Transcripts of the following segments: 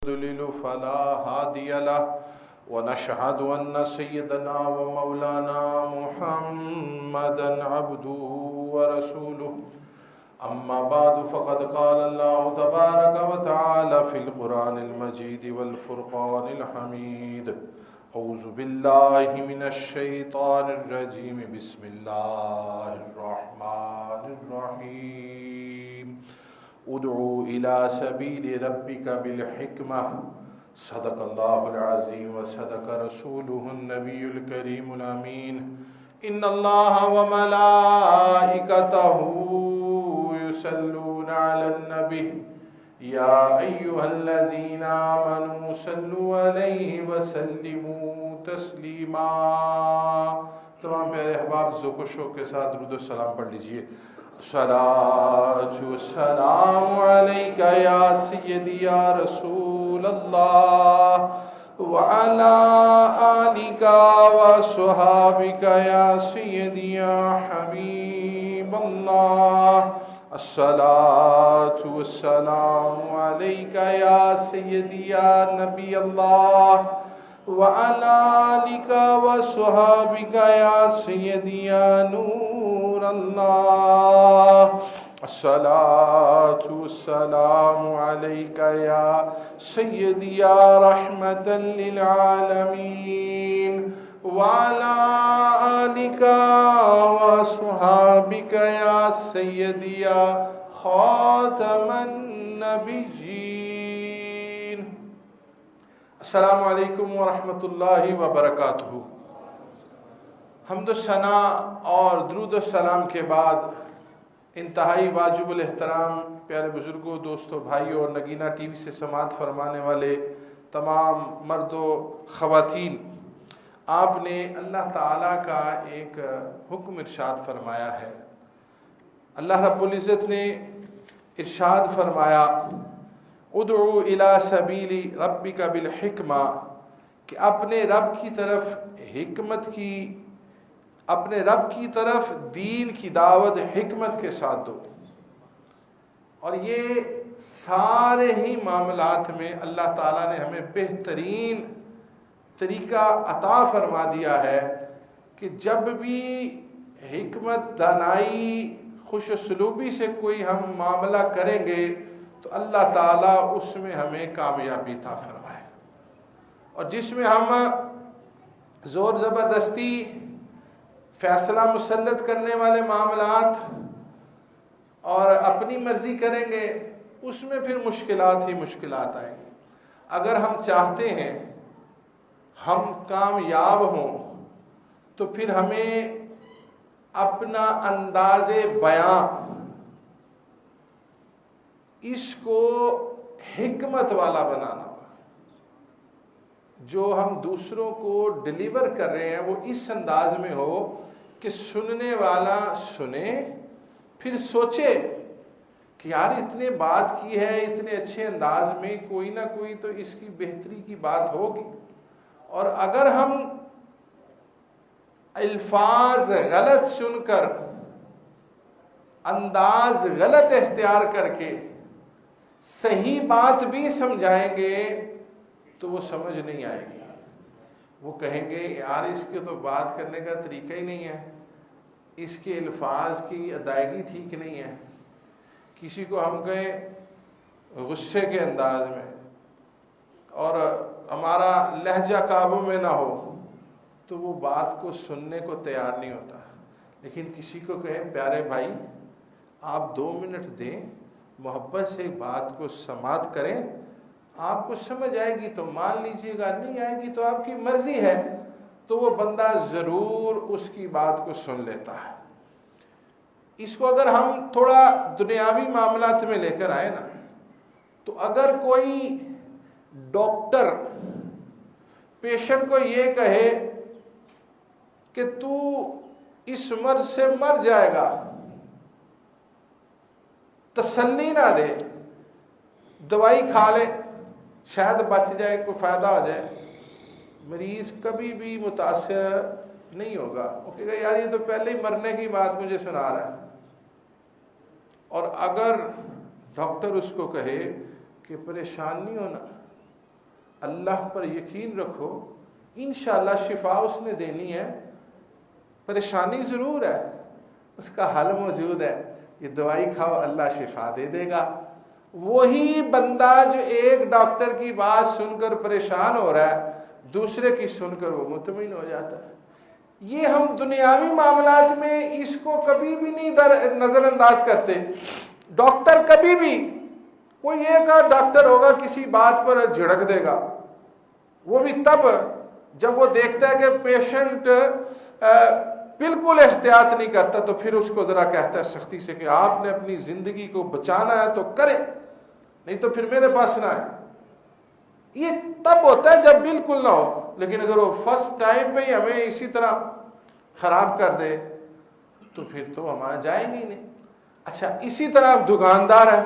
يضلل فلا هادي له ونشهد أن سيدنا ومولانا محمدا عبده ورسوله أما بعد فقد قال الله تبارك وتعالى في القرآن المجيد والفرقان الحميد أعوذ بالله من الشيطان الرجيم بسم الله الرحمن الرحيم ادعو إلى سبيل ربك بالحكمة صدق الله العظيم وصدق رسوله النبي الكريم الأمين إن الله وملائكته يصلون على النبي يا أيها الذين آمنوا صلوا عليه وسلموا تسلیما۔ تمام پیارے احباب ذوق و شوق کے ساتھ درود و سلام پڑھ لیجئے۔ صلاۃ و سلام علیک یا سیدی یا رسول اللہ وعلی آلک و صحابک یا سیدی یا حبیب اللہ۔ الصلاۃ والسلام علیک یا سیدی یا نبی اللہ وعلی آلک و صحابک یا سیدی یا نور اللہ۔ الصلاۃ والسلام علیک یا سیدی یا رحمۃ للعالمین وعلی آلک و صحابک یا سیدی یا خاتم النبیین۔ السلام علیکم ورحمۃ اللہ وبرکاتہ۔ حمد و ثنا اور درود و سلام کے بعد انتہائی واجب الاحترام پیارے بزرگوں، دوستوں، بھائیوں اور نگینہ ٹی وی سے سماعت فرمانے والے تمام مرد و خواتین، آپ نے اللہ تعالیٰ کا ایک حکم ارشاد فرمایا ہے۔ اللہ رب العزت نے ارشاد فرمایا ادعو الی سبیل ربک بالحکمہ، کہ اپنے رب کی طرف حکمت کی، اپنے رب کی طرف دین کی دعوت حکمت کے ساتھ دو۔ اور یہ سارے ہی معاملات میں اللہ تعالیٰ نے ہمیں بہترین طریقہ عطا فرما دیا ہے کہ جب بھی حکمت، دانائی، خوش اسلوبی سے کوئی ہم معاملہ کریں گے تو اللہ تعالیٰ اس میں ہمیں کامیابی عطا فرمائے، اور جس میں ہم زور زبردستی فیصلہ مسلط کرنے والے معاملات اور اپنی مرضی کریں گے اس میں پھر مشکلات ہی مشکلات آئیں گی۔ اگر ہم چاہتے ہیں ہم کامیاب ہوں تو پھر ہمیں اپنا انداز بیان اس کو حکمت والا بنانا ہوگا۔ جو ہم دوسروں کو ڈیلیور کر رہے ہیں وہ اس انداز میں ہو کہ سننے والا سنے، پھر سوچے کہ یار اتنے بات کی ہے اتنے اچھے انداز میں، کوئی نہ کوئی تو اس کی بہتری کی بات ہوگی۔ اور اگر ہم الفاظ غلط سن کر، انداز غلط اختیار کر کے صحیح بات بھی سمجھائیں گے تو وہ سمجھ نہیں آئے گی۔ وہ کہیں گے یار اس کے تو بات کرنے کا طریقہ ہی نہیں ہے، اس کے الفاظ کی ادائیگی ٹھیک نہیں ہے۔ کسی کو ہم کہیں غصے کے انداز میں اور ہمارا لہجہ قابو میں نہ ہو تو وہ بات کو سننے کو تیار نہیں ہوتا۔ لیکن کسی کو کہیں پیارے بھائی آپ 2 منٹ دیں، محبت سے بات کو سماعت کریں، آپ کو سمجھ آئے گی تو مان لیجئے گا، نہیں آئے گی تو آپ کی مرضی ہے، تو وہ بندہ ضرور اس کی بات کو سن لیتا ہے۔ اس کو اگر ہم تھوڑا دنیاوی معاملات میں لے کر آئے نا، تو اگر کوئی ڈاکٹر پیشنٹ کو یہ کہے کہ تو اس مرض سے مر جائے گا، تسلی نہ دے، دوائی کھا لے شاید بچ جائے، کوئی فائدہ ہو جائے، مریض کبھی بھی متاثر نہیں ہوگا۔ وہ کہے گا یار یہ تو پہلے ہی مرنے کی بات مجھے سنا رہا ہے۔ اور اگر ڈاکٹر اس کو کہے کہ پریشان نہیں ہونا، اللہ پر یقین رکھو، انشاءاللہ شفا اس نے دینی ہے۔ پریشانی ضرور ہے، اس کا حل موجود ہے، یہ دوائی کھاؤ اللہ شفا دے دے گا۔ وہی بندہ جو ایک ڈاکٹر کی بات سن کر پریشان ہو رہا ہے، دوسرے کی سن کر وہ مطمئن ہو جاتا ہے۔ یہ ہم دنیاوی معاملات میں اس کو کبھی بھی نہیں نظر انداز کرتے۔ ڈاکٹر کبھی بھی، کوئی ایک ڈاکٹر ہوگا کسی بات پر جھڑک دے گا، وہ بھی تب جب وہ دیکھتا ہے کہ پیشنٹ بالکل احتیاط نہیں کرتا، تو پھر اس کو ذرا کہتا ہے سختی سے کہ آپ نے اپنی زندگی کو بچانا ہے تو کرے، نہیں تو پھر میرے پاس نہ آئے۔ یہ تب ہوتا ہے جب بالکل نہ ہو، لیکن اگر وہ فرسٹ ٹائم پہ ہی ہمیں اسی طرح خراب کر دے تو پھر تو ہمارا جائیں گے ہی نہیں۔ اچھا، اسی طرح آپ دکاندار ہیں،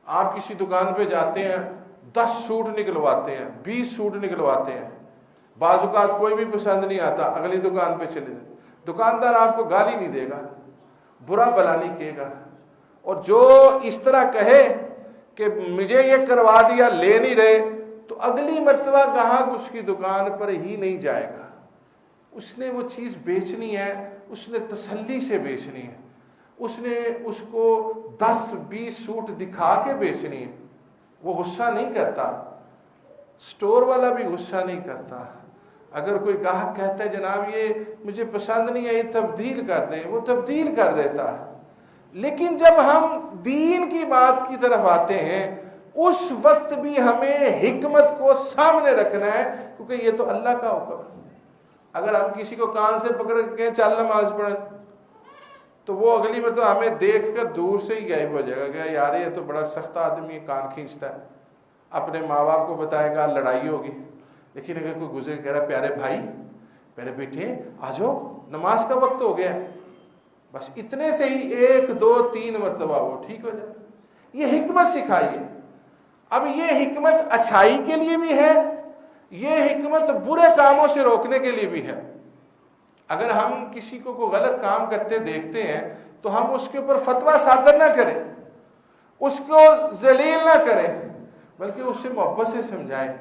آپ کسی دکان پہ جاتے ہیں، 10 سوٹ نکلواتے ہیں، 20 سوٹ نکلواتے ہیں، بعض اوقات کوئی بھی پسند نہیں آتا، اگلی دکان پہ چلے جائیں، دکاندار آپ کو گالی نہیں دے گا، برا بلا نہیں کہے گا، اور جو اس طرح کہے کہ مجھے یہ کروا دیا لے نہیں رہے، تو اگلی مرتبہ گاہک اس کی دکان پر ہی نہیں جائے گا۔ اس نے وہ چیز بیچنی ہے، اس نے تسلی سے بیچنی ہے، اس نے اس کو 10-20 سوٹ دکھا کے بیچنی ہے، وہ غصہ نہیں کرتا، سٹور والا بھی غصہ نہیں کرتا۔ اگر کوئی گاہک کہتا ہے جناب یہ مجھے پسند نہیں ہے، یہ تبدیل کر دیں، وہ تبدیل کر دیتا ہے۔ لیکن جب ہم دین کی بات کی طرف آتے ہیں، اس وقت بھی ہمیں حکمت کو سامنے رکھنا ہے، کیونکہ یہ تو اللہ کا حکم ہے۔ اگر ہم کسی کو کان سے پکڑ کے چل نماز پڑھیں تو وہ اگلی مرتبہ ہمیں دیکھ کر دور سے ہی غائب ہو جائے گا کہ یار یہ تو بڑا سخت آدمی ہے، کان کھینچتا ہے، اپنے ماں باپ کو بتائے گا لڑائی ہوگی۔ لیکن اگر کوئی گزر کہہ رہا پیارے بھائی، پیارے بیٹے آ جاؤ نماز کا وقت ہو گیا، بس اتنے سے ہی 1 2 3 مرتبہ وہ ٹھیک ہو جائے۔ یہ حکمت سکھائیے۔ اب یہ حکمت اچھائی کے لیے بھی ہے، یہ حکمت برے کاموں سے روکنے کے لیے بھی ہے۔ اگر ہم کسی کو کوئی غلط کام کرتے دیکھتے ہیں تو ہم اس کے اوپر فتویٰ صادر نہ کریں، اس کو ذلیل نہ کریں، بلکہ اسے محبت سے سمجھائیں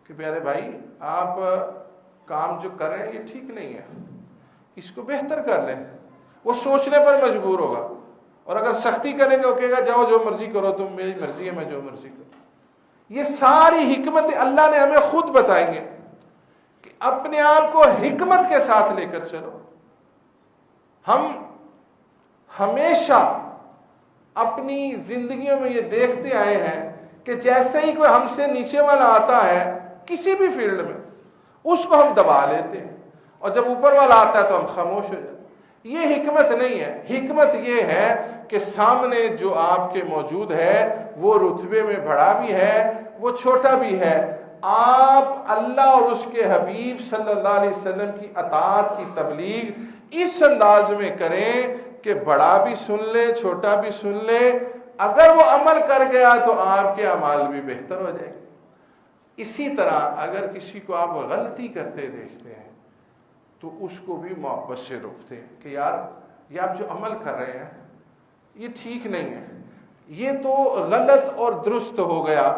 کہ پیارے بھائی آپ کام جو کر رہے ہیں یہ ٹھیک نہیں ہے، اس کو بہتر کر لیں۔ وہ سوچنے پر مجبور ہوگا، اور اگر سختی کریں گے وہ کہے گا جاؤ جو مرضی کرو، تم میری مرضی ہے میں جو مرضی کروں۔ یہ ساری حکمت اللہ نے ہمیں خود بتائی ہے کہ اپنے آپ کو حکمت کے ساتھ لے کر چلو۔ ہم ہمیشہ اپنی زندگیوں میں یہ دیکھتے آئے ہیں کہ جیسے ہی کوئی ہم سے نیچے والا آتا ہے کسی بھی فیلڈ میں، اس کو ہم دبا لیتے ہیں، اور جب اوپر والا آتا ہے تو ہم خاموش ہو جاتے ہیں۔ یہ حکمت نہیں ہے۔ حکمت یہ ہے کہ سامنے جو آپ کے موجود ہے وہ رتبے میں بڑا بھی ہے، وہ چھوٹا بھی ہے، آپ اللہ اور اس کے حبیب صلی اللہ علیہ وسلم کی اطاعت کی تبلیغ اس انداز میں کریں کہ بڑا بھی سن لے چھوٹا بھی سن لے، اگر وہ عمل کر گیا تو آپ کے اعمال بھی بہتر ہو جائیں گے۔ اسی طرح اگر کسی کو آپ غلطی کرتے دیکھتے ہیں تو اس کو بھی محبت سے روکتے ہیں کہ یار یہ آپ جو عمل کر رہے ہیں یہ ٹھیک نہیں ہے، یہ تو غلط اور درست ہو گیا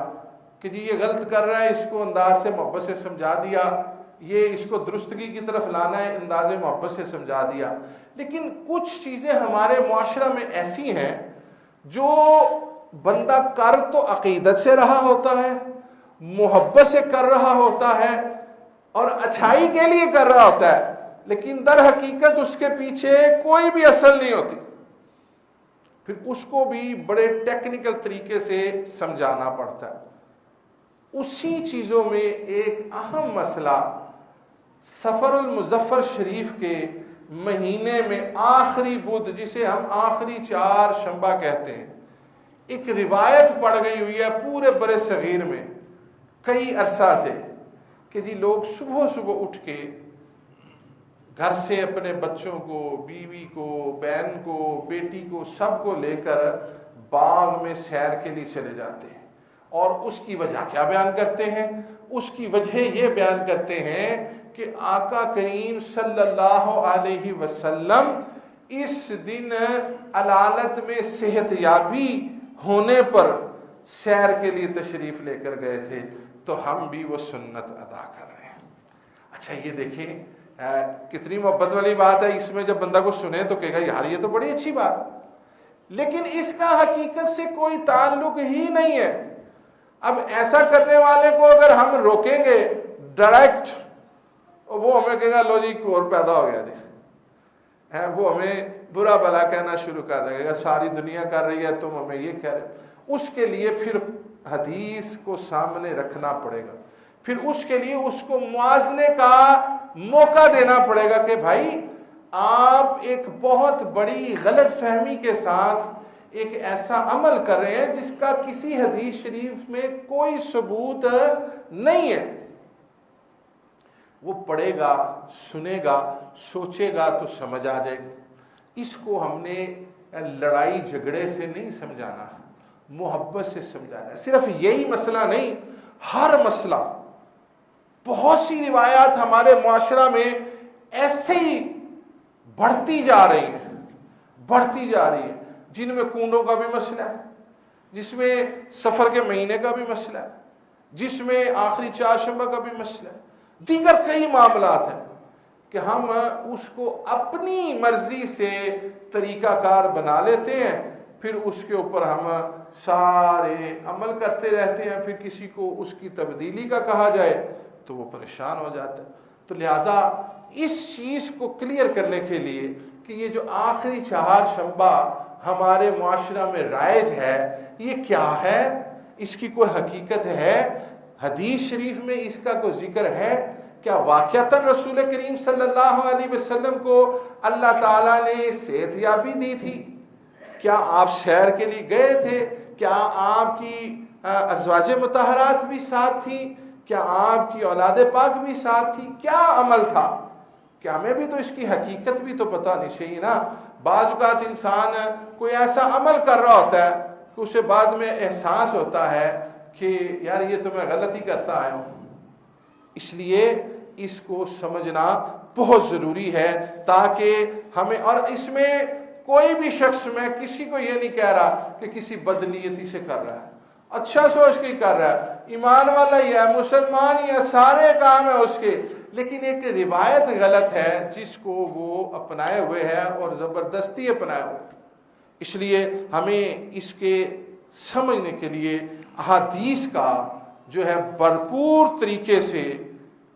کہ جی یہ غلط کر رہا ہے، اس کو انداز سے محبت سے سمجھا دیا، یہ اس کو درستگی کی طرف لانا ہے، انداز محبت سے سمجھا دیا۔ لیکن کچھ چیزیں ہمارے معاشرہ میں ایسی ہیں جو بندہ کر تو عقیدت سے رہا ہوتا ہے، محبت سے کر رہا ہوتا ہے اور اچھائی کے لیے کر رہا ہوتا ہے، لیکن در حقیقت اس کے پیچھے کوئی بھی اصل نہیں ہوتی، پھر اس کو بھی بڑے ٹیکنیکل طریقے سے سمجھانا پڑتا ہے۔ اسی چیزوں میں ایک اہم مسئلہ سفر المظفر شریف کے مہینے میں آخری بدھ، جسے ہم آخری 4 شنبہ کہتے ہیں، ایک روایت پڑ گئی ہوئی ہے پورے برِ صغیر میں کئی عرصہ سے کہ جی لوگ صبح صبح اٹھ کے گھر سے اپنے بچوں کو، بیوی کو، بہن کو، بیٹی کو، سب کو لے کر باغ میں سیر کے لیے چلے جاتے ہیں، اور اس کی وجہ کیا بیان کرتے ہیں؟ اس کی وجہ یہ بیان کرتے ہیں کہ آقا کریم صلی اللہ علیہ وسلم اس دن علالت میں صحت یابی ہونے پر سیر کے لیے تشریف لے کر گئے تھے، تو ہم بھی وہ سنت ادا کر رہے ہیں۔ اچھا یہ دیکھیں کتنی محبت والی بات ہے، اس میں جب بندہ کو سنے تو کہے گا یار یہ تو بڑی اچھی بات، لیکن اس کا حقیقت سے کوئی تعلق ہی نہیں ہے۔ اب ایسا کرنے والے کو اگر ہم روکیں گے ڈائریکٹ، وہ ہمیں کہے گا لو جی ایک اور پیدا ہو گیا جی، وہ ہمیں برا بھلا کہنا شروع کر دے گا، ساری دنیا کر رہی ہے تم ہمیں یہ کہہ رہے۔ اس کے لیے پھر حدیث کو سامنے رکھنا پڑے گا، پھر اس کے لیے اس کو موازنے کا موقع دینا پڑے گا کہ بھائی آپ ایک بہت بڑی غلط فہمی کے ساتھ ایک ایسا عمل کر رہے ہیں جس کا کسی حدیث شریف میں کوئی ثبوت نہیں ہے۔ وہ پڑھے گا، سنے گا، سوچے گا تو سمجھ آ جائے گا۔ اس کو ہم نے لڑائی جھگڑے سے نہیں سمجھانا، محبت سے سمجھانا ہے۔ صرف یہی مسئلہ نہیں، ہر مسئلہ، بہت سی روایات ہمارے معاشرہ میں ایسے ہی بڑھتی جا رہی ہیں، جن میں کنڈوں کا بھی مسئلہ ہے، جس میں سفر کے مہینے کا بھی مسئلہ ہے، جس میں آخری چہارشنبہ کا بھی مسئلہ ہے، دیگر کئی معاملات ہیں کہ ہم اس کو اپنی مرضی سے طریقہ کار بنا لیتے ہیں، پھر اس کے اوپر ہم سارے عمل کرتے رہتے ہیں، پھر کسی کو اس کی تبدیلی کا کہا جائے تو وہ پریشان ہو جاتا ہے۔ تو لہٰذا اس چیز کو کلیئر کرنے کے لیے کہ یہ جو آخری چہارشنبہ ہمارے معاشرہ میں رائج ہے یہ کیا ہے، اس کی کوئی حقیقت ہے، حدیث شریف میں اس کا کوئی ذکر ہے، کیا واقعتاً رسول کریم صلی اللہ علیہ وسلم کو اللہ تعالیٰ نے صحت یابی دی تھی؟ کیا آپ سیر کے لیے گئے تھے؟ کیا آپ کی ازواج مطہرات بھی ساتھ تھیں؟ کیا آپ کی اولاد پاک بھی ساتھ تھی؟ کیا عمل تھا؟ کیا ہمیں بھی تو اس کی حقیقت بھی تو پتہ نہیں چاہیے نا۔ بعض اوقات انسان کوئی ایسا عمل کر رہا ہوتا ہے کہ اسے بعد میں احساس ہوتا ہے کہ یار یہ تو میں غلطی کرتا آیا ہوں۔ اس لیے اس کو سمجھنا بہت ضروری ہے تاکہ ہمیں، اور اس میں کوئی بھی شخص، میں کسی کو یہ نہیں کہہ رہا کہ کسی بدنیتی سے کر رہا ہے، اچھا سوچ کے کر رہا ہے، ایمان والا ہی ہے، مسلمان ہی ہے، سارے کام ہے اس کے، لیکن ایک روایت غلط ہے جس کو وہ اپنائے ہوئے ہے اور زبردستی اپنائے ہوئے۔ اس لیے ہمیں اس کے سمجھنے کے لیے احادیث کا جو ہے بھرپور طریقے سے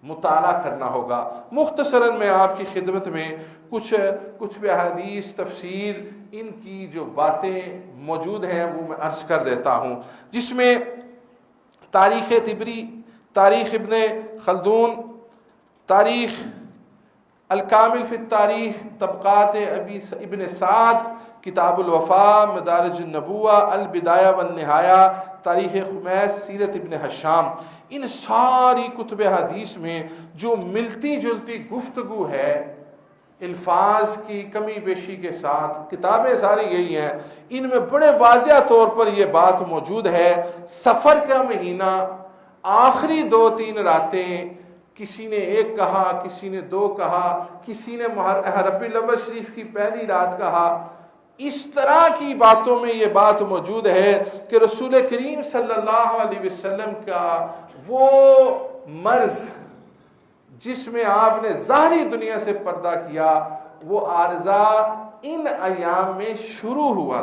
مطالعہ کرنا ہوگا۔ مختصراً میں آپ کی خدمت میں کچھ احادیث، تفسیر، ان کی جو باتیں موجود ہیں وہ میں عرض کر دیتا ہوں، جس میں تاریخ طبری، تاریخ ابن خلدون، تاریخ الکامل فی التاریخ، طبقات ابن سعد، کتاب الوفا، مدارج النبوہ، البدایہ والنہایہ، تاریخ خمیس، سیرت ابن ہشام، ان ساری کتب حدیث میں جو ملتی جلتی گفتگو ہے الفاظ کی کمی بیشی کے ساتھ، کتابیں ساری یہی ہیں، ان میں بڑے واضح طور پر یہ بات موجود ہے، سفر کا مہینہ، آخری 2-3 راتیں، کسی نے ایک کہا، کسی نے 2 کہا، کسی نے ربیع الاول شریف کی پہلی رات کہا، اس طرح کی باتوں میں یہ بات موجود ہے کہ رسول کریم صلی اللہ علیہ وسلم کا وہ مرض جس میں آپ نے ظاہری دنیا سے پردہ کیا، وہ عارضہ ان ایام میں شروع ہوا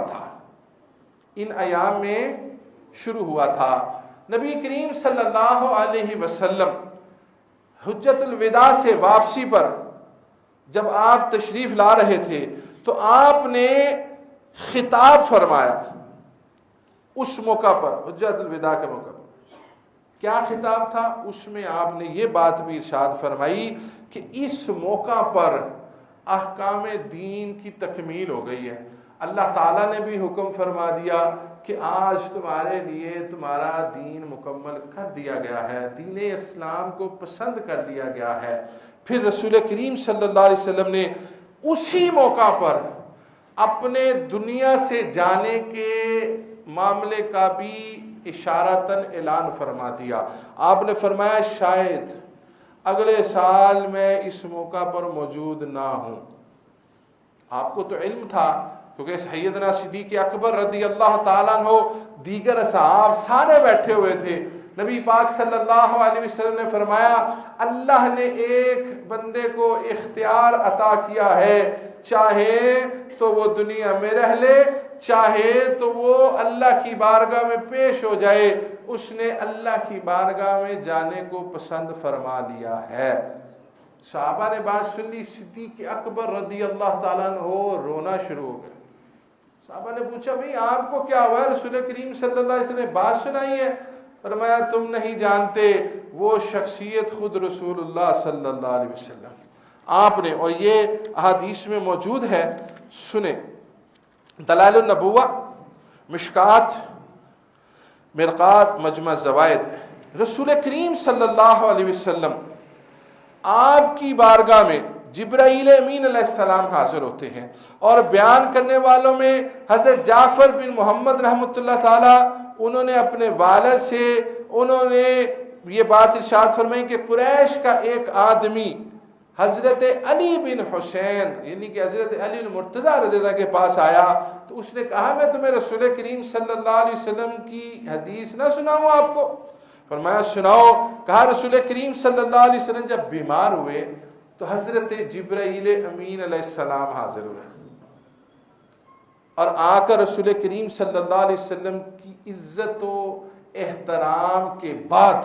تھا۔ نبی کریم صلی اللہ علیہ وسلم حجت الوداع سے واپسی پر جب آپ تشریف لا رہے تھے تو آپ نے خطاب فرمایا اس موقع پر، حجت الوداع کے موقع پر۔ کیا خطاب تھا؟ اس میں آپ نے یہ بات بھی ارشاد فرمائی کہ اس موقع پر احکام دین کی تکمیل ہو گئی ہے۔ اللہ تعالیٰ نے بھی حکم فرما دیا کہ آج تمہارے لیے تمہارا دین مکمل کر دیا گیا ہے، دین اسلام کو پسند کر لیا گیا ہے۔ پھر رسول کریم صلی اللہ علیہ وسلم نے اسی موقع پر اپنے دنیا سے جانے کے معاملے کا بھی اشارتاً اعلان فرما دیا۔ آپ نے فرمایا شاید اگلے سال میں اس موقع پر موجود نہ ہوں۔ آپ کو تو علم تھا کیونکہ سیدنا صدیق اکبر رضی اللہ تعالیٰ عنہ دیگر اصحاب سارے بیٹھے ہوئے تھے. نبی پاک صلی اللہ علیہ وسلم نے فرمایا اللہ نے ایک بندے کو اختیار عطا کیا ہے, چاہے تو وہ دنیا میں رہ لے, چاہے تو وہ اللہ کی بارگاہ میں پیش ہو جائے. اس نے اللہ کی بارگاہ میں جانے کو پسند فرما لیا ہے. صحابہ نے بات سن لی, صدیق اکبر رضی اللہ تعالیٰ عنہ رونا شروع ہو گئے. صحابہ نے پوچھا بھئی آپ کو کیا ہوا ہے؟ رسول کریم صلی اللہ علیہ وسلم نے بات سنائی ہے. فرمایا تم نہیں جانتے وہ شخصیت خود رسول اللہ صلی اللہ علیہ وسلم آپ نے, اور یہ احادیث میں موجود ہے, سنیں دلائل النبوہ, مشکات, مرقات, مجمع زوائد. رسول کریم صلی اللہ علیہ وسلم آپ کی بارگاہ میں جبرائیل امین علیہ السلام حاضر ہوتے ہیں, اور بیان کرنے والوں میں حضرت جعفر بن محمد رحمۃ اللہ تعالی, انہوں نے اپنے والد سے انہوں نے یہ بات ارشاد فرمائی کہ قریش کا ایک آدمی حضرت علی بن حسین یعنی کہ حضرت علی المرتضیٰ رضی اللہ کے پاس آیا تو اس نے کہا میں تمہیں رسول کریم صلی اللہ علیہ وسلم کی حدیث نہ سناؤں آپ کو؟ فرمایا سناؤ. کہا رسول کریم صلی اللہ علیہ وسلم جب بیمار ہوئے تو حضرت جبرائیل امین علیہ السلام حاضر ہوئے, اور آ کر رسول کریم صلی اللہ علیہ وسلم کی عزت و احترام کے بعد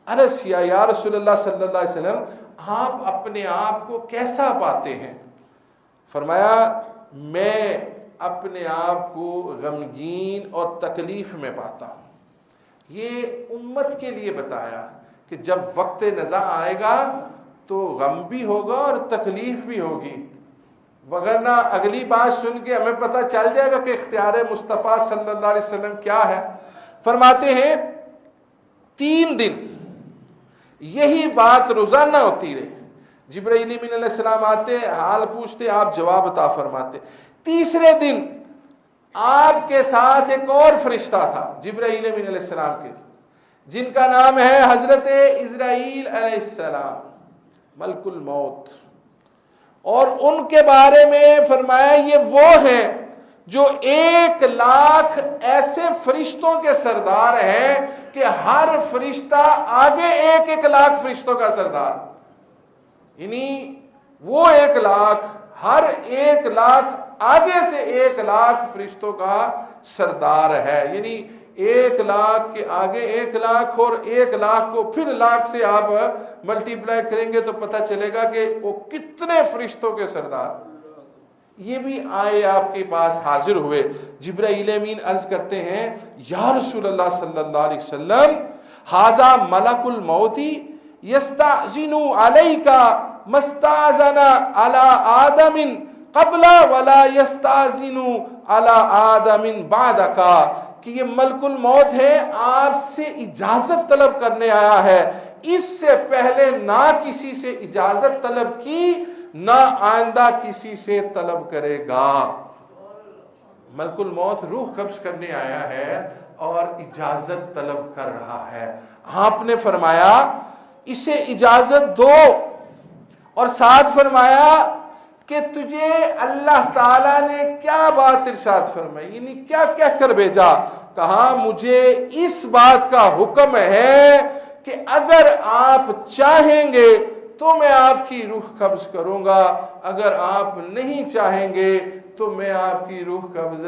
عرض کیا یا رسول اللہ صلی اللہ علیہ وسلم آپ اپنے آپ کو کیسا پاتے ہیں؟ فرمایا میں اپنے آپ کو غمگین اور تکلیف میں پاتا ہوں. یہ امت کے لیے بتایا کہ جب وقت نزاع آئے گا تو غم بھی ہوگا اور تکلیف بھی ہوگی, وگرنہ اگلی بات سن کے ہمیں پتہ چل جائے گا کہ اختیار مصطفیٰ صلی اللہ علیہ وسلم کیا ہے. فرماتے ہیں 3 دن یہی بات روزانہ ہوتی رہی. جبرائیل امین علیہ السلام آتے, حال پوچھتے, آپ جواب عطا فرماتے. تیسرے دن آپ کے ساتھ ایک اور فرشتہ تھا جبرائیل امین علیہ السلام کے, جن کا نام ہے حضرت اسرائیل علیہ السلام, ملک الموت, اور ان کے بارے میں فرمایا یہ وہ ہیں جو 1,00,000 ایسے فرشتوں کے سردار ہیں کہ ہر فرشتہ آگے 1,00,000 فرشتوں کا سردار, یعنی وہ 1,00,000 ہر 1,00,000 آگے سے 1,00,000 فرشتوں کا سردار ہے. یعنی 1,00,000 کے آگے 1,00,000 اور 1,00,000 کو پھر 1,00,000 سے آپ ملٹی پلائی کریں گے تو پتہ چلے گا کہ وہ کتنے فرشتوں کے سردار. یہ بھی آئے آپ کے پاس حاضر ہوئے. جبرائیل امین عرض کرتے ہیں یا رسول اللہ صلی اللہ علیہ وسلم ھذا ملک الموت یستأذن علیک مستأذن علی آدم قبل ولا یستأذن علی آدم بعدک, کہ یہ ملک الموت ہے آپ سے اجازت طلب کرنے آیا ہے, اس سے پہلے نہ کسی سے اجازت طلب کی نہ آئندہ کسی سے طلب کرے گا. ملک الموت روح قبض کرنے آیا ہے اور اجازت طلب کر رہا ہے. آپ نے فرمایا اسے اجازت دو, اور ساتھ فرمایا کہ تجھے اللہ تعالیٰ نے کیا بات ارشاد فرمائی, یعنی کیا کہہ کر بھیجا؟ کہا مجھے اس بات کا حکم ہے کہ اگر آپ چاہیں گے تو میں آپ کی روح قبض کروں گا, اگر آپ نہیں چاہیں گے تو میں آپ کی روح قبض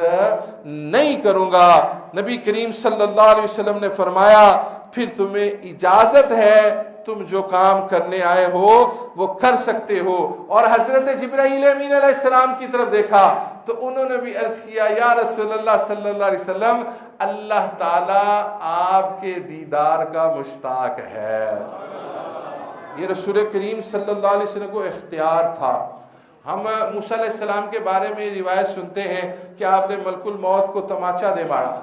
نہیں کروں گا. نبی کریم صلی اللہ علیہ وسلم نے فرمایا پھر تمہیں اجازت ہے, تم جو کام کرنے آئے ہو وہ کر سکتے ہو. اور حضرت جبرائیل امین علیہ السلام کی طرف دیکھا تو انہوں نے بھی عرض کیا یا رسول اللہ صلی اللہ علیہ وسلم اللہ تعالیٰ آپ کے دیدار کا مشتاق ہے. یہ رسول کریم صلی اللہ علیہ وسلم کو اختیار تھا. ہم موسیٰ علیہ السلام کے بارے میں روایت سنتے ہیں کہ آپ نے ملک الموت کو تماچا دے مارا.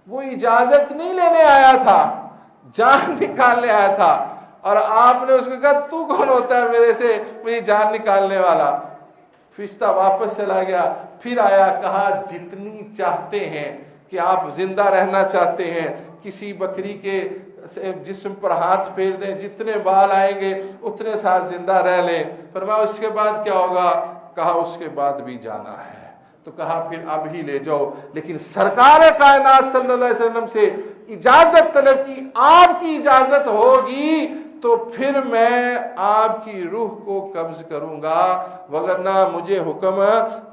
وہ اجازت نہیں لینے آیا تھا, جان نکالنے آیا تھا, اور آپ نے اس کو کہا تو کون ہوتا ہے میرے سے میری جان نکالنے والا؟ فرشتہ واپس چلا گیا, پھر آیا, کہا جتنی چاہتے ہیں کہ آپ زندہ رہنا چاہتے ہیں, کسی بکری کے جسم پر ہاتھ پھیر دیں, جتنے بال آئیں گے اتنے سال زندہ رہ لیں. فرمایا اس کے بعد کیا ہوگا؟ کہا اس کے بعد بھی جانا ہے. تو کہا پھر اب ہی لے جاؤ، لیکن سرکار کائنات صلی اللہ علیہ وسلم سے اجازت طلب کی، آپ کی اجازت ہوگی تو پھر میں آپ کی روح کو قبض کروں گا، وگرنہ مجھے حکم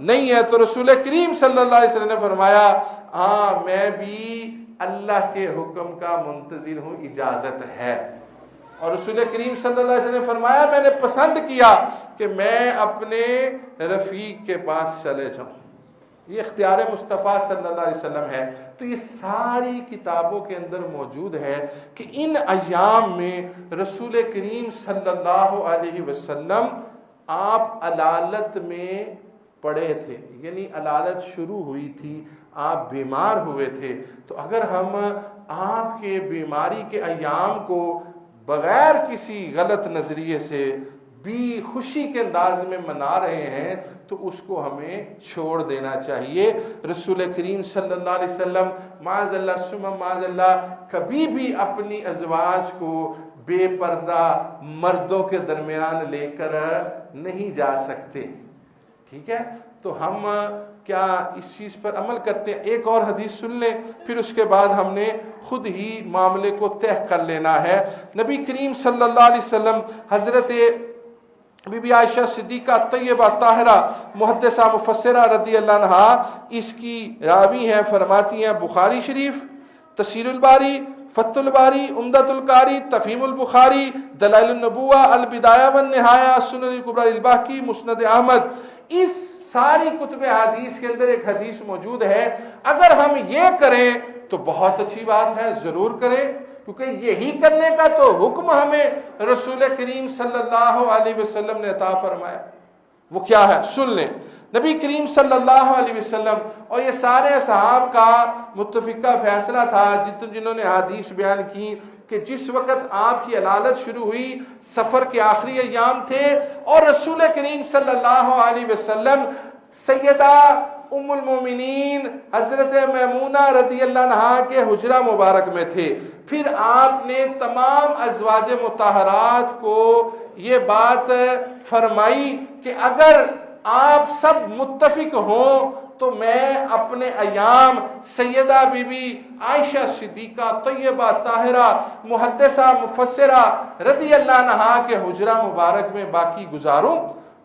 نہیں ہے۔ تو رسول کریم صلی اللہ علیہ وسلم نے فرمایا ہاں میں بھی اللہ کے حکم کا منتظر ہوں، اجازت ہے۔ اور رسول کریم صلی اللہ علیہ وسلم نے فرمایا میں نے پسند کیا کہ میں اپنے رفیق کے پاس چلے جاؤں۔ یہ اختیار مصطفیٰ صلی اللہ علیہ وسلم ہے۔ تو یہ ساری کتابوں کے اندر موجود ہے کہ ان ایام میں رسول کریم صلی اللہ علیہ وسلم آپ علالت میں پڑے تھے، یعنی علالت شروع ہوئی تھی، آپ بیمار ہوئے تھے۔ تو اگر ہم آپ کے بیماری کے ایام کو بغیر کسی غلط نظریے سے بھی خوشی کے انداز میں منا رہے ہیں تو اس کو ہمیں چھوڑ دینا چاہیے۔ رسول کریم صلی اللہ علیہ وسلم معاذ اللہ ثم معاذ اللہ کبھی بھی اپنی ازواج کو بے پردہ مردوں کے درمیان لے کر نہیں جا سکتے، ٹھیک ہے؟ تو ہم کیا اس چیز پر عمل کرتے ہیں؟ ایک اور حدیث سن لیں، پھر اس کے بعد ہم نے خود ہی معاملے کو طے کر لینا ہے۔ نبی کریم صلی اللہ علیہ وسلم حضرت بی بی عائشہ صدیقہ طیبہ طاہرہ محدثہ مفسرہ رضی اللہ عنہا اس کی راوی ہیں، فرماتی ہیں بخاری شریف، تفسیر الباری، فتح الباری، عمدۃ القاری، تفہیم البخاری، دلائل النبوہ، البدایہ والنہایہ، سنن الکبریٰ للبیہقی، مسند احمد، اس ساری کتب حدیث کے اندر ایک حدیث موجود ہے۔ اگر ہم یہ کریں تو بہت اچھی بات ہے، ضرور کریں، کیونکہ یہی کرنے کا تو حکم ہمیں رسول کریم صلی اللہ علیہ وسلم نے عطا فرمایا۔ وہ کیا ہے سن لیں۔ نبی کریم صلی اللہ علیہ وسلم اور یہ سارے اصحاب کا متفقہ فیصلہ تھا جنہوں نے حدیث بیان کی کہ جس وقت آپ کی علالت شروع ہوئی سفر کے آخری ایام تھے، اور رسول کریم صلی اللہ علیہ وسلم سیدہ ام المومنین حضرت میمونہ رضی اللہ عنہا کے حجرہ مبارک میں تھے۔ پھر آپ نے تمام ازواج مطہرات کو یہ بات فرمائی کہ اگر آپ سب متفق ہوں تو میں اپنے ایام سیدہ بی بی عائشہ صدیقہ طیبہ طاہرہ محدثہ مفسرہ رضی اللہ عنہا کے حجرہ مبارک میں باقی گزاروں۔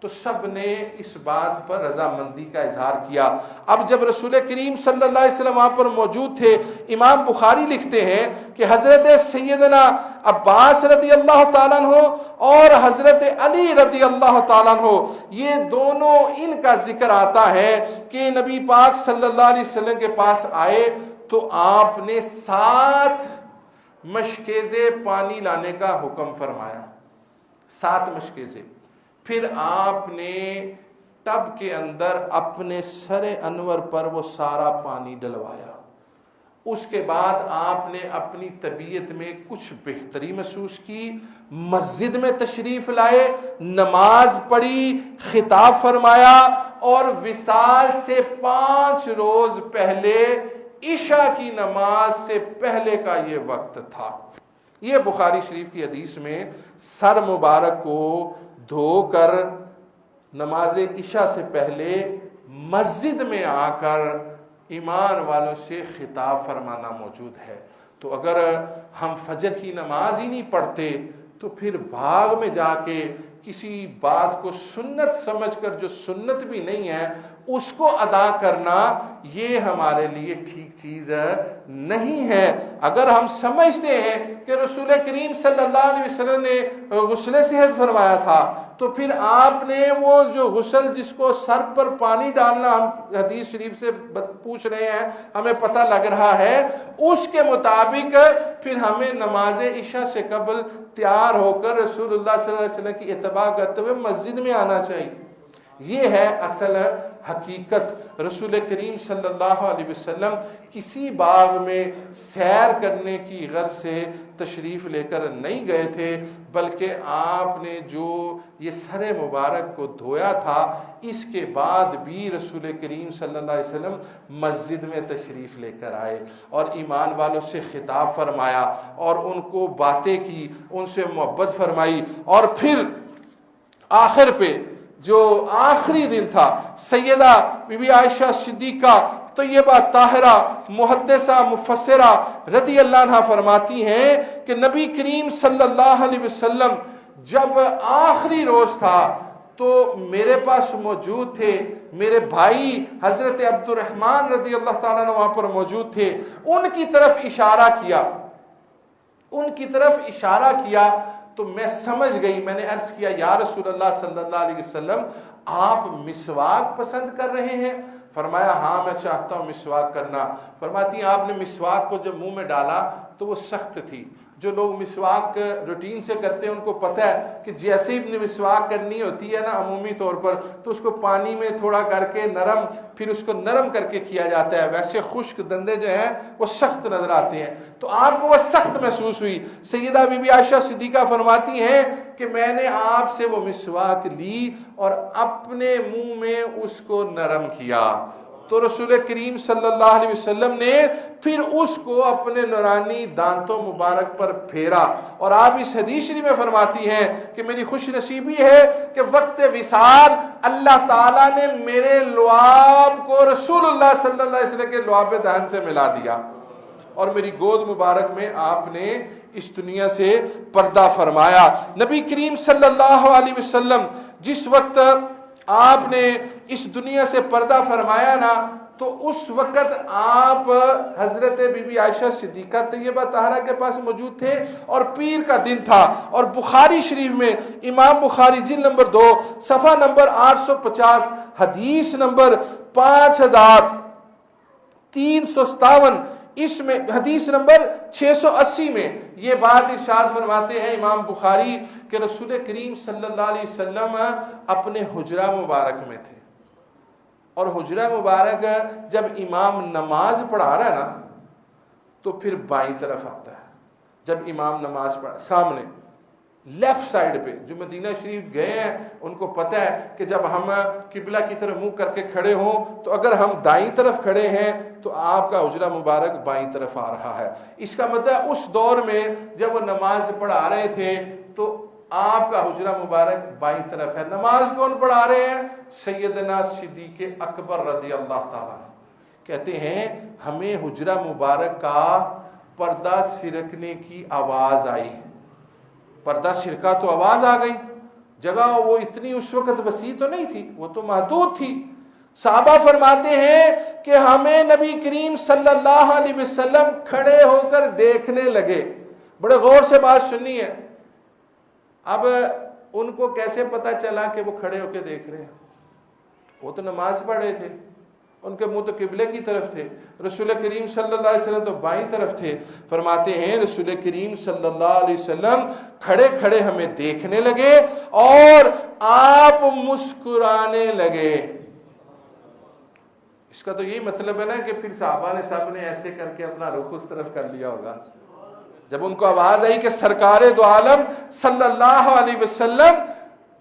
تو سب نے اس بات پر رضامندی کا اظہار کیا۔ اب جب رسول کریم صلی اللہ علیہ وسلم وہاں پر موجود تھے، امام بخاری لکھتے ہیں کہ حضرت سیدنا عباس رضی اللہ تعالیٰ عنہ اور حضرت علی رضی اللہ تعالیٰ عنہ، یہ دونوں ان کا ذکر آتا ہے کہ نبی پاک صلی اللہ علیہ وسلم کے پاس آئے تو آپ نے 7 مشکیزیں پانی لانے کا حکم فرمایا، 7 مشکیزیں۔ پھر آپ نے ٹب کے اندر اپنے سر انور پر وہ سارا پانی ڈلوایا۔ اس کے بعد آپ نے اپنی طبیعت میں کچھ بہتری محسوس کی، مسجد میں تشریف لائے، نماز پڑھی، خطاب فرمایا، اور وصال سے 5 روز پہلے عشاء کی نماز سے پہلے کا یہ وقت تھا۔ یہ بخاری شریف کی حدیث میں سر مبارک کو دھو کر نماز عشاء سے پہلے مسجد میں آ کر ایمان والوں سے خطاب فرمانا موجود ہے۔ تو اگر ہم فجر کی نماز ہی نہیں پڑھتے تو پھر بھاگ میں جا کے کسی بات کو سنت سمجھ کر جو سنت بھی نہیں ہے اس کو ادا کرنا، یہ ہمارے لیے ٹھیک چیز نہیں ہے۔ اگر ہم سمجھتے ہیں کہ رسول کریم صلی اللہ علیہ وسلم نے غسل صحت فرمایا تھا تو پھر آپ نے وہ جو غسل جس کو سر پر پانی ڈالنا ہم حدیث شریف سے پوچھ رہے ہیں ہمیں پتہ لگ رہا ہے، اس کے مطابق پھر ہمیں نماز عشاء سے قبل تیار ہو کر رسول اللہ صلی اللہ علیہ وسلم کی اتباع کرتے ہوئے مسجد میں آنا چاہیے۔ یہ ہے اصل حقیقت۔ رسول کریم صلی اللہ علیہ وسلم کسی باغ میں سیر کرنے کی غرض سے تشریف لے کر نہیں گئے تھے، بلکہ آپ نے جو یہ سر مبارک کو دھویا تھا اس کے بعد بھی رسول کریم صلی اللہ علیہ وسلم مسجد میں تشریف لے کر آئے اور ایمان والوں سے خطاب فرمایا اور ان کو باتیں کی، ان سے محبت فرمائی، اور پھر آخر پہ جو آخری دن تھا، سیدہ بی بی عائشہ صدیقہ طیبہ طاہرہ محدثہ مفسرہ رضی اللہ عنہ فرماتی ہیں کہ نبی کریم صلی اللہ علیہ وسلم جب آخری روز تھا تو میرے پاس موجود تھے، میرے بھائی حضرت عبد الرحمن رضی اللہ تعالیٰ عنہ وہاں پر موجود تھے، ان کی طرف اشارہ کیا تو میں سمجھ گئی، میں نے عرض کیا یا رسول اللہ صلی اللہ علیہ وسلم آپ مسواک پسند کر رہے ہیں؟ فرمایا ہاں میں چاہتا ہوں مسواک کرنا۔ فرماتی ہیں آپ نے مسواک کو جب منہ میں ڈالا تو وہ سخت تھی۔ جو لوگ مسواک روٹین سے کرتے ہیں ان کو پتہ ہے کہ جیسے ہی مسواک کرنی ہوتی ہے نا عمومی طور پر تو اس کو پانی میں تھوڑا کر کے نرم، پھر اس کو نرم کر کے کیا جاتا ہے، ویسے خشک دندے جو ہیں وہ سخت نظر آتے ہیں، تو آپ کو وہ سخت محسوس ہوئی۔ سیدہ بی بی عائشہ صدیقہ فرماتی ہیں کہ میں نے آپ سے وہ مسواک لی اور اپنے منہ میں اس کو نرم کیا، تو رسول کریم صلی اللہ علیہ وسلم نے پھر اس کو اپنے نورانی دانتوں مبارک پر پھیرا، اور آپ اس حدیث شریف میں فرماتی ہیں کہ میری خوش نصیبی ہے کہ وقت وصال اللہ تعالیٰ نے میرے لعاب کو رسول اللہ صلی اللہ علیہ وسلم کے لعاب دہن سے ملا دیا، اور میری گود مبارک میں آپ نے اس دنیا سے پردہ فرمایا۔ نبی کریم صلی اللہ علیہ وسلم جس وقت آپ نے اس دنیا سے پردہ فرمایا نا تو اس وقت آپ حضرت بی بی عائشہ صدیقہ طیبہ طاہرہ کے پاس موجود تھے، اور پیر کا دن تھا، اور بخاری شریف میں امام بخاری جلد نمبر 2 صفحہ نمبر 850 حدیث نمبر 5357 اس میں حدیث نمبر 680 میں یہ بات ارشاد فرماتے ہیں امام بخاری کہ رسول کریم صلی اللہ علیہ وسلم اپنے حجرہ مبارک میں تھے، اور حجرہ مبارک جب امام نماز پڑھا رہا ہے نا تو پھر بائیں طرف آتا ہے، جب امام نماز پڑھا سامنے لیفٹ سائیڈ پہ، جو مدینہ شریف گئے ہیں ان کو پتہ ہے کہ جب ہم قبلہ کی طرف منہ کر کے کھڑے ہوں تو اگر ہم دائیں طرف کھڑے ہیں تو آپ کا حجرہ مبارک بائیں طرف آ رہا ہے۔ اس کا مطلب اس دور میں جب وہ نماز پڑھا رہے تھے تو آپ کا حجرہ مبارک بائیں طرف ہے۔ نماز کون پڑھا رہے ہیں؟ سیدنا صدیق اکبر رضی اللہ تعالیٰ کہتے ہیں ہمیں حجرہ مبارک کا پردہ سرکنے کی آواز آئی، پردہ سرکا تو آواز آ گئی، جگہ وہ اتنی اس وقت وسیع تو نہیں تھی، وہ تو محدود تھی۔ صحابہ فرماتے ہیں کہ ہمیں نبی کریم صلی اللہ علیہ وسلم کھڑے ہو کر دیکھنے لگے۔ بڑے غور سے بات سننی ہے، اب ان کو کیسے پتا چلا کہ وہ کھڑے ہو کے دیکھ رہے ہیں؟ وہ تو نماز پڑھ رہے تھے، ان کے منہ تو قبلے کی طرف تھے، رسول کریم صلی اللہ علیہ وسلم تو بائیں طرف تھے۔ فرماتے ہیں رسول کریم صلی اللہ علیہ وسلم کھڑے کھڑے ہمیں دیکھنے لگے اور آپ مسکرانے لگے۔ اس کا تو یہی مطلب ہے نا کہ پھر صحابہ نے سب نے ایسے کر کے اپنا رخ اس طرف کر لیا ہوگا۔ جب ان کو آواز آئی کہ سرکار دو عالم صلی اللہ علیہ وسلم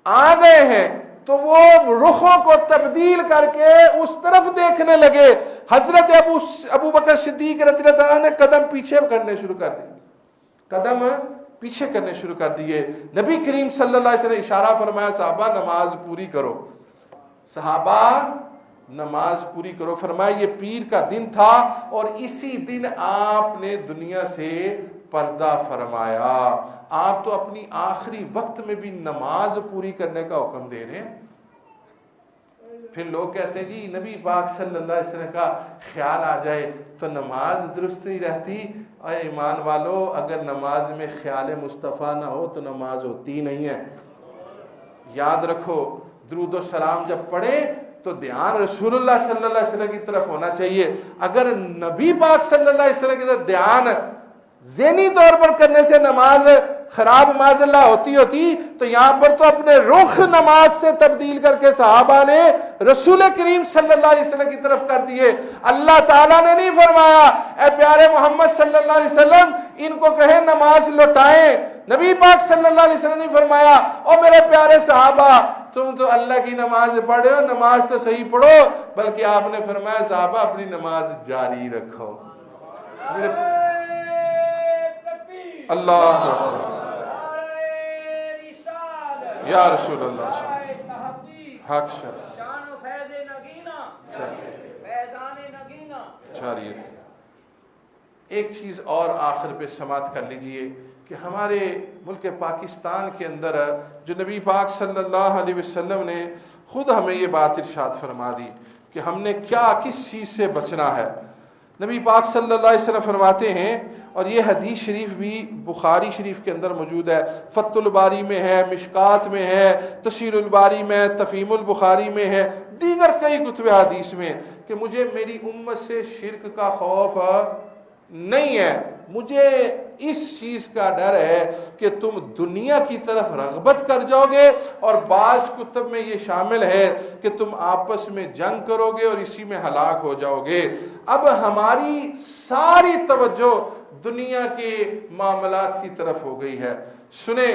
آ گئے ہیں تو وہ رخوں کو تبدیل کر کے اس طرف دیکھنے لگے۔ حضرت ابو بکر صدیق رضی اللہ عنہ نے قدم پیچھے کرنے شروع کر دیے، قدم پیچھے کرنے شروع کر دیے۔ نبی کریم صلی اللہ علیہ وسلم نے اشارہ فرمایا صحابہ نماز پوری کرو، صحابہ نماز پوری کرو۔ فرمایا یہ پیر کا دن تھا اور اسی دن آپ نے دنیا سے پردہ فرمایا۔ آپ تو اپنی آخری وقت میں بھی نماز پوری کرنے کا حکم دے رہے ہیں۔ پھر لوگ کہتے ہیں جی نبی پاک صلی اللہ علیہ وسلم کا خیال آ جائے تو نماز درست نہیں رہتی۔ اے ایمان والو، اگر نماز میں خیال مصطفیٰ نہ ہو تو نماز ہوتی نہیں ہے۔ یاد رکھو درود و سلام جب پڑھے تو دھیان رسول اللہ صلی اللہ علیہ وسلم کی طرف ہونا چاہیے۔ اگر نبی پاک صلی اللہ علیہ وسلم کی طرف دھیان ذہنی طور پر کرنے سے نماز خراب معاذ اللہ ہوتی تو یہاں پر تو اپنے رخ نماز سے تبدیل کر کے صحابہ نے رسول کریم صلی اللہ علیہ وسلم کی طرف کر دیے۔ اللہ تعالیٰ نے نہیں فرمایا اے پیارے محمد صلی اللہ علیہ وسلم ان کو کہیں نماز لوٹائیں، نبی پاک صلی اللہ علیہ وسلم نے فرمایا اور میرے پیارے صحابہ تم تو اللہ کی نماز پڑھے ہو، نماز تو صحیح پڑھو، بلکہ آپ نے فرمایا صحابہ اپنی نماز جاری رکھو۔ اللہ یا رسول اللہ صلی اللہ علیہ وسلم۔ حق شان و فیض نگینا فیضان نگینا جاری رہے۔ ایک چیز اور آخر پہ سماعت کر لیجئے کہ ہمارے ملک پاکستان کے اندر جو نبی پاک صلی اللہ علیہ وسلم نے خود ہمیں یہ بات ارشاد فرما دی کہ ہم نے کیا کس چیز سے بچنا ہے۔ نبی پاک صلی اللہ علیہ وسلم فرماتے ہیں، اور یہ حدیث شریف بھی بخاری شریف کے اندر موجود ہے، فتح الباری میں ہے، مشکات میں ہے، تفسیر الباری میں، تفہیم البخاری میں ہے، دیگر کئی کتب حدیث میں، کہ مجھے میری امت سے شرک کا خوف نہیں ہے، مجھے اس چیز کا ڈر ہے کہ تم دنیا کی طرف رغبت کر جاؤ گے، اور بعض کتب میں یہ شامل ہے کہ تم آپس میں جنگ کرو گے اور اسی میں ہلاک ہو جاؤ گے۔ اب ہماری ساری توجہ دنیا کے معاملات کی طرف ہو گئی ہے۔ سنیں،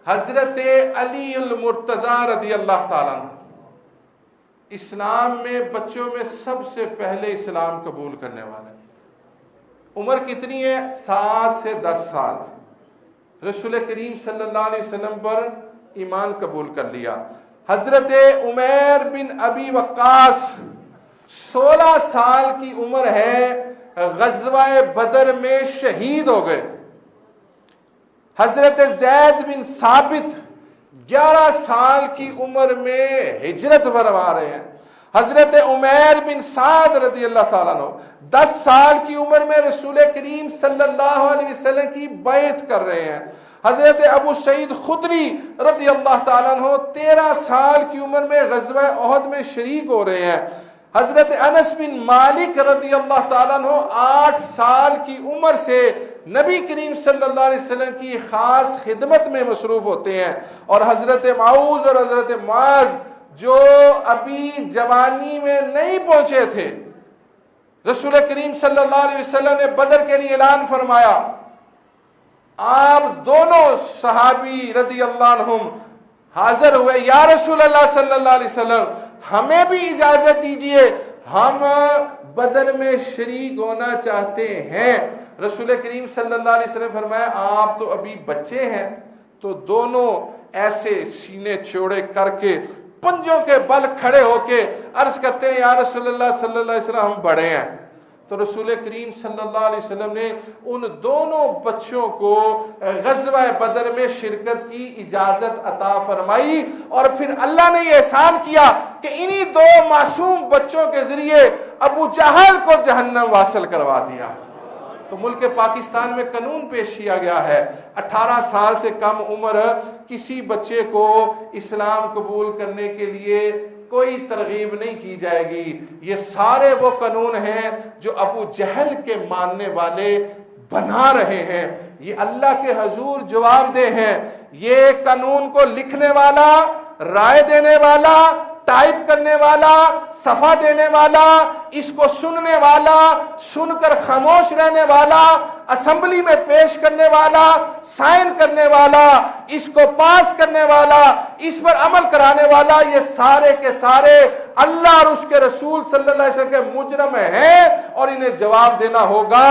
حضرت علی المرتضیٰ رضی اللہ تعالیٰ عنہ اسلام میں بچوں میں سب سے پہلے اسلام قبول کرنے والے۔ عمر کتنی ہے؟ 7 سے 10 سال۔ رسول کریم صلی اللہ علیہ وسلم پر ایمان قبول کر لیا۔ حضرت عمیر بن ابی وقاص 16 سال کی عمر ہے، غزوہ بدر میں شہید ہو گئے۔ حضرت زید بن ثابت 11 سال کی عمر میں ہجرت فرما رہے ہیں۔ حضرت عمیر بن سعد رضی اللہ تعالیٰ عنہ 10 سال کی عمر میں رسول کریم صلی اللہ علیہ وسلم کی بیعت کر رہے ہیں۔ حضرت ابو سعید خدری رضی اللہ تعالیٰ عنہ 13 سال کی عمر میں غزوہ احد میں شریک ہو رہے ہیں۔ حضرت انس بن مالک رضی اللہ تعالیٰ عنہ 8 سال کی عمر سے نبی کریم صلی اللہ علیہ وسلم کی خاص خدمت میں مصروف ہوتے ہیں، اور حضرت معوذ اور حضرت معاذ جو ابھی جوانی میں نہیں پہنچے تھے، رسول کریم صلی اللہ علیہ وسلم نے بدر کے لیے اعلان فرمایا، آپ دونوں صحابی رضی اللہ عنہم حاضر ہوئے، یا رسول اللہ صلی اللہ علیہ وسلم ہمیں بھی اجازت دیجئے، ہم بدر میں شریک ہونا چاہتے ہیں۔ رسول کریم صلی اللہ علیہ وسلم فرمایا، آپ تو ابھی بچے ہیں۔ تو دونوں ایسے سینے چوڑے کر کے پنجوں کے بل کھڑے ہو کے عرض کرتے ہیں، یا رسول اللہ صلی اللہ علیہ وسلم ہم بڑے ہیں۔ تو رسول کریم صلی اللہ علیہ وسلم نے ان دونوں بچوں کو غزوہ بدر میں شرکت کی اجازت عطا فرمائی، اور پھر اللہ نے یہ احسان کیا کہ انہی 2 معصوم بچوں کے ذریعے ابو جہل کو جہنم واصل کروا دیا۔ تو ملک پاکستان میں قانون پیش کیا گیا ہے، 18 سال سے کم عمر کسی بچے کو اسلام قبول کرنے کے لیے کوئی ترغیب نہیں کی جائے گی۔ یہ سارے وہ قانون ہیں جو ابو جہل کے ماننے والے بنا رہے ہیں۔ یہ اللہ کے حضور جواب دہ ہیں۔ یہ قانون کو لکھنے والا، رائے دینے والا، ٹائپ کرنے والا، صفحہ دینے والا، اس کو سننے والا، سن کر خاموش رہنے والا، اسمبلی میں پیش کرنے والا، سائن کرنے والا، اس کو پاس کرنے والا، اس پر عمل کرانے والا، یہ سارے کے سارے اللہ اور اس کے رسول صلی اللہ علیہ وسلم کے مجرم ہیں، اور انہیں جواب دینا ہوگا۔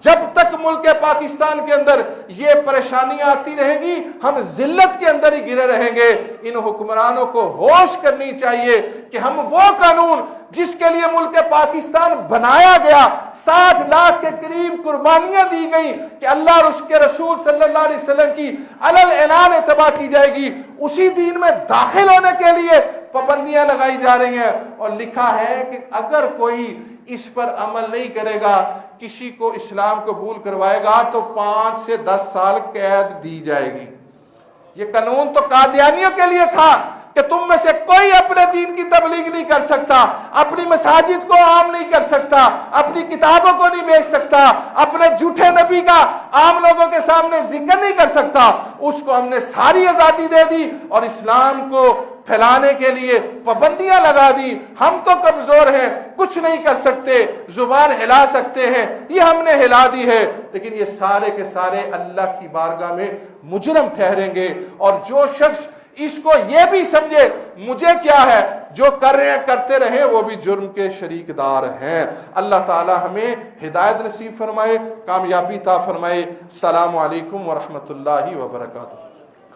جب تک ملک پاکستان کے اندر یہ پریشانیاں آتی رہیں گی، ہم ذلت کے اندر ہی گرے رہیں گے۔ ان حکمرانوں کو ہوش کرنی چاہیے کہ ہم وہ قانون جس کے لیے ملک پاکستان بنایا گیا، 60 لاکھ کے قریب قربانیاں دی گئیں کہ اللہ اور اس کے رسول صلی اللہ علیہ وسلم کی علل اعلان اتباع کی جائے گی، اسی دین میں داخل ہونے کے لیے پابندیاں لگائی جا رہی ہیں، اور لکھا ہے کہ اگر کوئی اس پر عمل نہیں کرے گا، کسی کو اسلام قبول کروائے گا تو 5 سے 10 سال قید دی جائے گی۔ یہ قانون تو قادیانیوں کے لیے تھا کہ تم میں سے کوئی اپنے دین کی تبلیغ نہیں کر سکتا، اپنی مساجد کو عام نہیں کر سکتا، اپنی کتابوں کو نہیں بیچ سکتا، اپنے جھوٹے نبی کا عام لوگوں کے سامنے ذکر نہیں کر سکتا۔ اس کو ہم نے ساری آزادی دے دی اور اسلام کو پھیلانے کے لیے پابندیاں لگا دی۔ ہم تو کمزور ہیں، کچھ نہیں کر سکتے، زبان ہلا سکتے ہیں، یہ ہم نے ہلا دی ہے، لیکن یہ سارے کے سارے اللہ کی بارگاہ میں مجرم ٹھہریں گے۔ اور جو شخص اس کو یہ بھی سمجھے مجھے کیا ہے، جو کر رہے ہیں کرتے رہے، وہ بھی جرم کے شریک دار ہیں۔ اللہ تعالی ہمیں ہدایت نصیب فرمائے، کامیابی عطا فرمائے۔ السلام علیکم ورحمۃ اللہ وبرکاتہ۔